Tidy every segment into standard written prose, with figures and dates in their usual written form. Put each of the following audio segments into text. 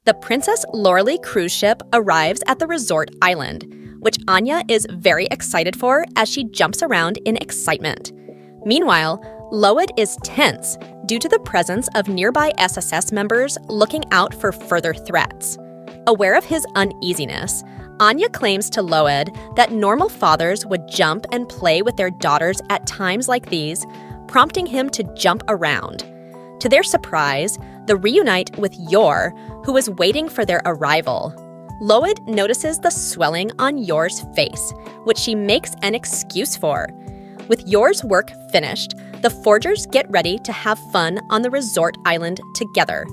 The Princess Lorelei cruise ship arrives at the resort island, which Anya is very excited for as she jumps around in excitement. Meanwhile, Loid is tense due to the presence of nearby SSS members looking out for further threats. Aware of his uneasiness, Anya claims to Loid that normal fathers would jump and play with their daughters at times like these, prompting him to jump around. To their surprise, they reunite with Yor, who is waiting for their arrival. Loid notices the swelling on Yor's face, which she makes an excuse for. With Yor's work finished, the Forgers get ready to have fun on the resort island together.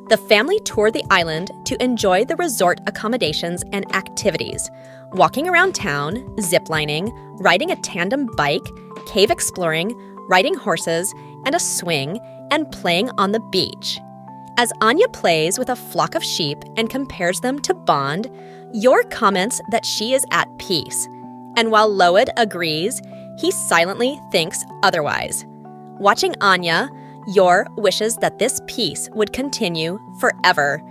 The family tour the island to enjoy the resort accommodations and activities, walking around town, ziplining, riding a tandem bike, cave exploring, riding horses, and a swing, and playing on the beach. As Anya plays with a flock of sheep and compares them to Bond, Yor comments that she is at peace. And while Loid agrees, he silently thinks otherwise. Watching Anya, Yor wishes that this peace would continue forever.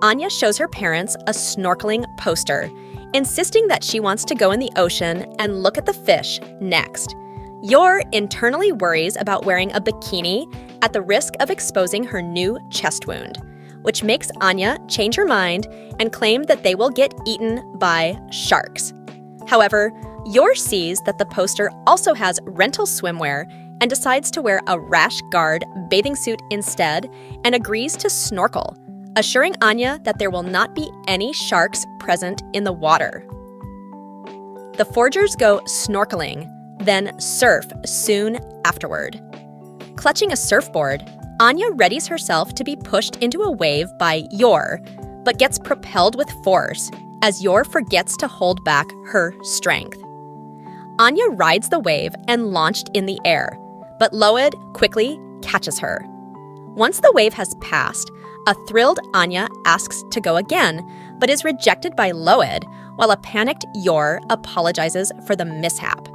Anya shows her parents a snorkeling poster, insisting that she wants to go in the ocean and look at the fish next. Yor internally worries about wearing a bikini at the risk of exposing her new chest wound, which makes Anya change her mind and claim that they will get eaten by sharks. However, Yor sees that the poster also has rental swimwear and decides to wear a rash guard bathing suit instead and agrees to snorkel, assuring Anya that there will not be any sharks present in the water. The Forgers go snorkeling, then surf soon afterward. Clutching a surfboard, Anya readies herself to be pushed into a wave by Yor, but gets propelled with force as Yor forgets to hold back her strength. Anya rides the wave and launched in the air, but Loid quickly catches her. Once the wave has passed, a thrilled Anya asks to go again, but is rejected by Loid, while a panicked Yor apologizes for the mishap.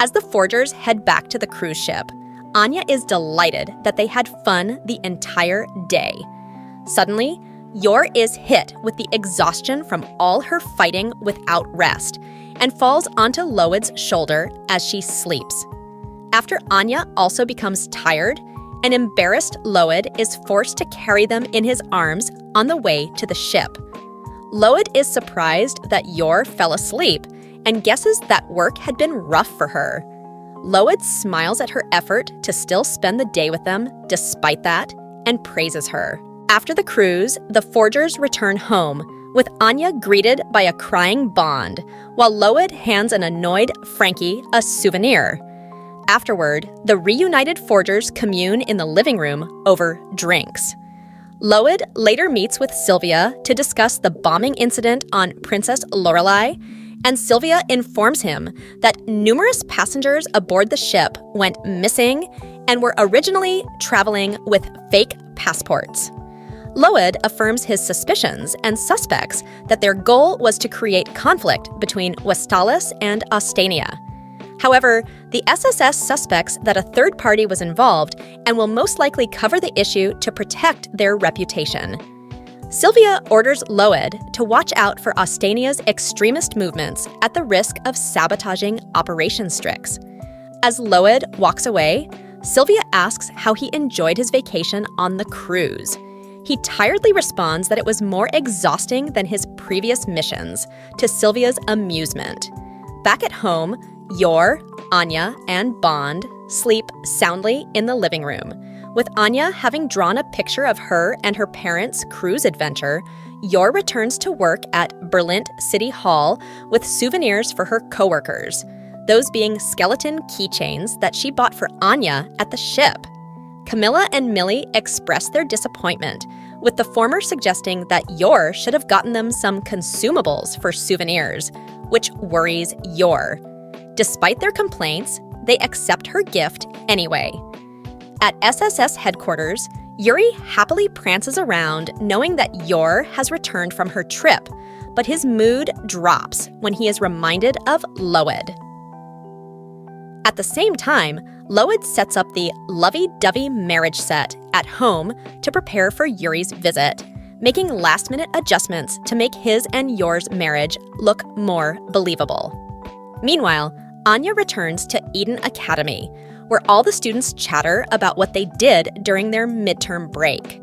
As the Forgers head back to the cruise ship, Anya is delighted that they had fun the entire day. Suddenly, Yor is hit with the exhaustion from all her fighting without rest and falls onto Loid's shoulder as she sleeps. After Anya also becomes tired, an embarrassed Loid is forced to carry them in his arms on the way to the ship. Loid is surprised that Yor fell asleep and guesses that work had been rough for her. Loid smiles at her effort to still spend the day with them despite that and praises her. After the cruise, the Forgers return home, with Anya greeted by a crying Bond, while Loid hands an annoyed Frankie a souvenir. Afterward, the reunited Forgers commune in the living room over drinks. Loid later meets with Sylvia to discuss the bombing incident on Princess Lorelei, and Sylvia informs him that numerous passengers aboard the ship went missing and were originally traveling with fake passports. Loid affirms his suspicions and suspects that their goal was to create conflict between Westalis and Ostania. However, the SSS suspects that a third party was involved and will most likely cover the issue to protect their reputation. Sylvia orders Loid to watch out for Ostania's extremist movements at the risk of sabotaging Operation Strix. As Loid walks away, Sylvia asks how he enjoyed his vacation on the cruise. He tiredly responds that it was more exhausting than his previous missions, to Sylvia's amusement. Back at home, Yor, Anya, and Bond sleep soundly in the living room. With Anya having drawn a picture of her and her parents' cruise adventure, Yor returns to work at Berlin City Hall with souvenirs for her coworkers, those being skeleton keychains that she bought for Anya at the ship. Camilla and Millie express their disappointment, with the former suggesting that Yor should have gotten them some consumables for souvenirs, which worries Yor. Despite their complaints, they accept her gift anyway. At SSS headquarters, Yuri happily prances around knowing that Yor has returned from her trip, but his mood drops when he is reminded of Loid. At the same time, Loid sets up the lovey-dovey marriage set at home to prepare for Yuri's visit. making last-minute adjustments to make his and yours marriage look more believable. Meanwhile, Anya returns to Eden Academy, where all the students chatter about what they did during their midterm break.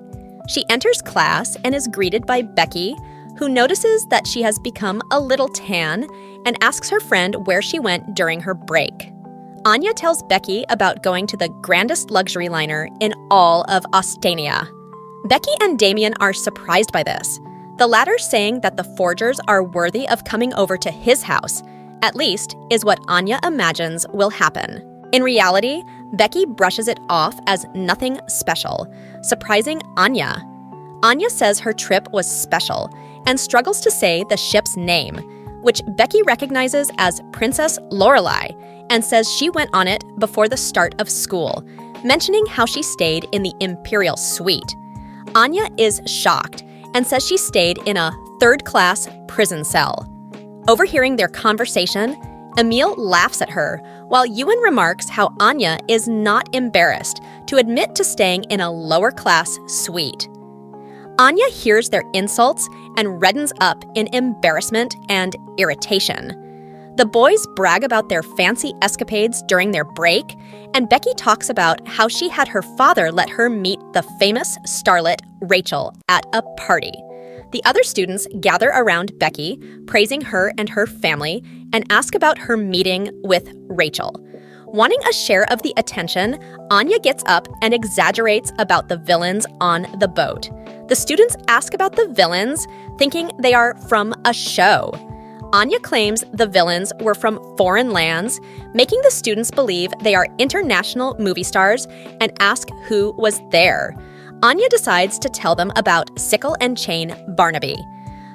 She enters class and is greeted by Becky, who notices that she has become a little tan and asks her friend where she went during her break. Anya tells Becky about going to the grandest luxury liner in all of Ostania. Becky and Damien are surprised by this, the latter saying that the forgers are worthy of coming over to his house, at least is what Anya imagines will happen. In reality, Becky brushes it off as nothing special, surprising Anya. Anya says her trip was special and struggles to say the ship's name, which Becky recognizes as Princess Lorelei, and says she went on it before the start of school, mentioning how she stayed in the Imperial Suite. Anya is shocked and says she stayed in a third-class prison cell. Overhearing their conversation, Emil laughs at her, while Ewan remarks how Anya is not embarrassed to admit to staying in a lower-class suite. Anya hears their insults and reddens up in embarrassment and irritation. The boys brag about their fancy escapades during their break, and Becky talks about how she had her father let her meet the famous starlet Rachel at a party. The other students gather around Becky, praising her and her family, and ask about her meeting with Rachel. Wanting a share of the attention, Anya gets up and exaggerates about the villains on the boat. The students ask about the villains, thinking they are from a show. Anya claims the villains were from foreign lands, making the students believe they are international movie stars and ask who was there. Anya decides to tell them about Sickle and Chain Barnaby.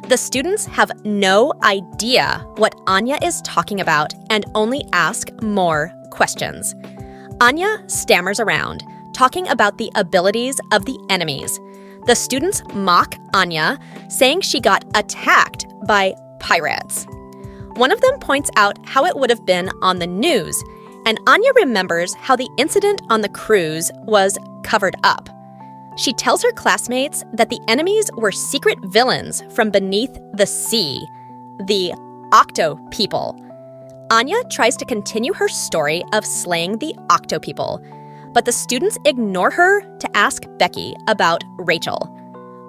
The students have no idea what Anya is talking about and only ask more questions. Anya stammers around, talking about the abilities of the enemies. The students mock Anya, saying she got attacked by pirates. One of them points out how it would have been on the news, and Anya remembers how the incident on the cruise was covered up. She tells her classmates that the enemies were secret villains from beneath the sea, the Octo People. Anya tries to continue her story of slaying the Octo People, but the students ignore her to ask Becky about Rachel.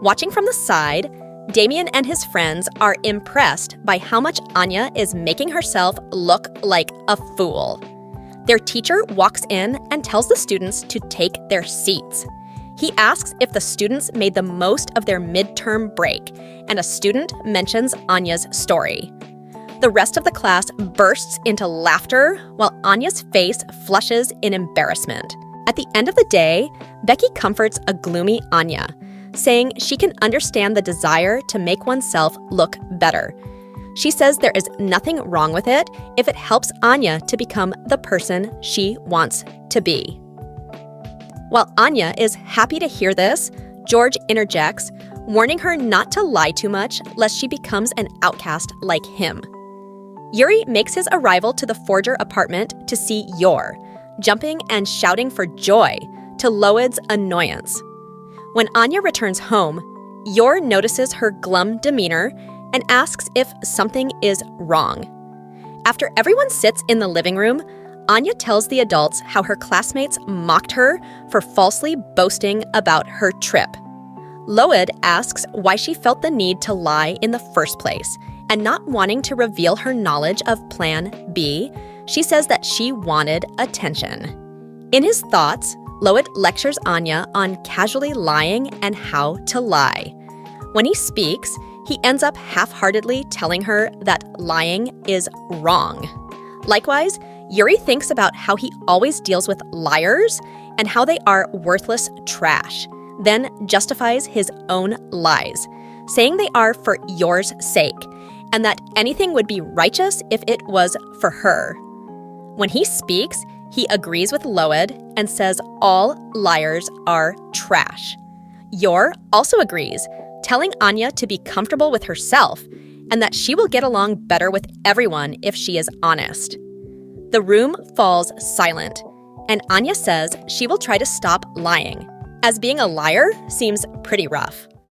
Watching from the side, Damien and his friends are impressed by how much Anya is making herself look like a fool. Their teacher walks in and tells the students to take their seats. He asks if the students made the most of their midterm break, and a student mentions Anya's story. The rest of the class bursts into laughter while Anya's face flushes in embarrassment. At the end of the day, Becky comforts a gloomy Anya, saying she can understand the desire to make oneself look better. She says there is nothing wrong with it if it helps Anya to become the person she wants to be. While Anya is happy to hear this, George interjects, warning her not to lie too much lest she becomes an outcast like him. Yuri makes his arrival to the forger apartment to see Yor, jumping and shouting for joy, to Loid's annoyance. When Anya returns home, Yor notices her glum demeanor and asks if something is wrong. After everyone sits in the living room, Anya tells the adults how her classmates mocked her for falsely boasting about her trip. Loid asks why she felt the need to lie in the first place, and not wanting to reveal her knowledge of Plan B, she says that she wanted attention. In his thoughts, Loid lectures Anya on casually lying and how to lie. When he speaks, he ends up half-heartedly telling her that lying is wrong. Likewise, Yuri thinks about how he always deals with liars and how they are worthless trash, then justifies his own lies, saying they are for Yor's sake, and that anything would be righteous if it was for her. When he speaks, he agrees with Loid and says all liars are trash. Yor also agrees, telling Anya to be comfortable with herself and that she will get along better with everyone if she is honest. The room falls silent, and Anya says she will try to stop lying, as being a liar seems pretty rough.